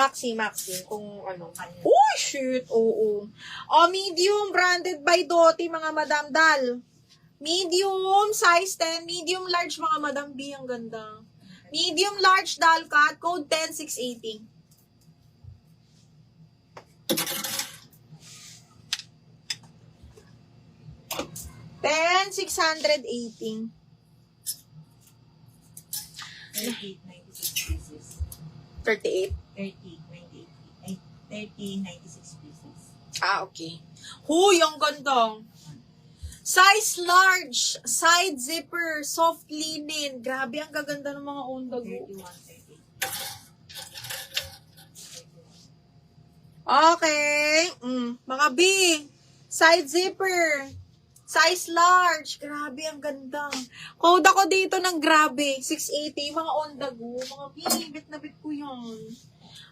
Maxi. Kung ano. Uy, shit. Oo. Oh, medium, branded by Doty, mga Madam Dal. Medium, size 10. Medium, large, mga Madam B. Ang ganda. Medium, large, Dal cut. Code 10680. $10,680. 38.96 pieces. 38. 30.96 pieces. Ah, okay. Huy, ang ganda. Size large, side zipper, soft linen. Grabe, ang gaganda ng mga ondago. 31.38. Okay. Mga B, side zipper, size large. Grabe, ang ganda. Code ako dito ng grabe. 680, mga ondago. Mga B, bit na bit ko yan.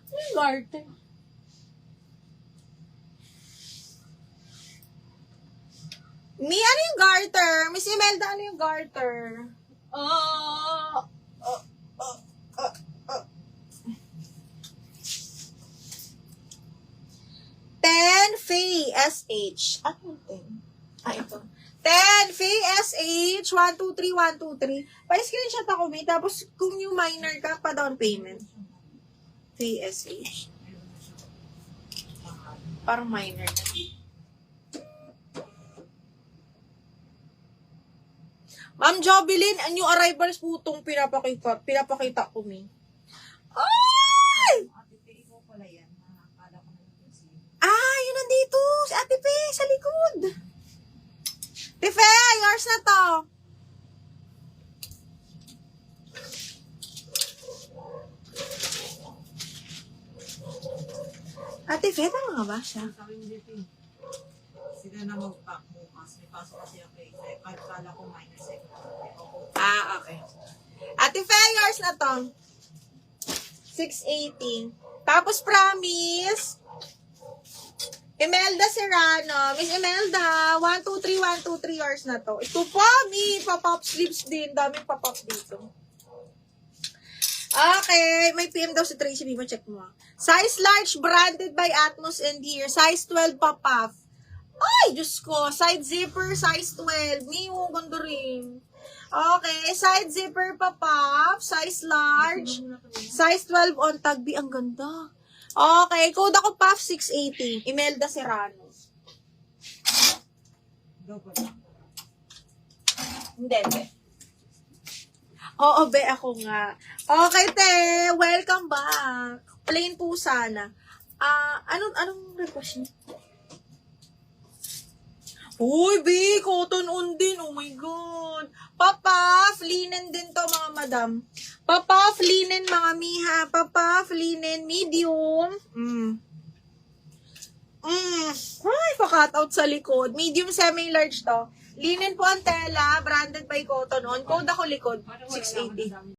Ano yung garter? Ano yung garter? Miss Imelda, ano yung garter? 10 Faye SH. Ano yung 10? Ito. 10 Faye SH. 123. Pa-screenshot ako, may. Tapos, kung yung minor ka, pa-down payment. Faye SH. Parang minor na. Ma'am Jovelyn, ang new arrivals putong pinapakita ko, may. Ay! Yun nandito. Si Ate Pe, sa likod. Tife, yours na to. Ate Fe, tama nga ba siya? Sila na mag-pack bukas. May pasok kasi ako eh. Kala ko minus eh. Okay. Ate Fe, yours na to. 680. Tapos promise, Imelda Serrano. Miss Imelda, 123 yours na to. Ito pa, may pop-up sleeves din. Daming pop-up dito. Okay, may PM daw si Tracy. Bima, check mo. Size large, branded by Atmos and here. Size 12 pop-up. Ay, Diyos ko. Side zipper, size 12. Miyo, ganda rin. Okay, side zipper pop-up. Size large. Size 12 on tagbi. Ang ganda. Okay, code ako PAF 680. Imelda Serrano. Hindi. Oo, be, ako nga. Okay, te. Welcome back. Plain po sana. Anong request niyo? Uy, B, cotton on din. Oh my God. Papaf, linen din to, mga madam. Papaf, linen, mga miha. Papaf, linen, medium. Ay, pa-cut out sa likod. Medium, semi-large to. Linen po ang tela, branded by Cotton On. Code ako likod, 680.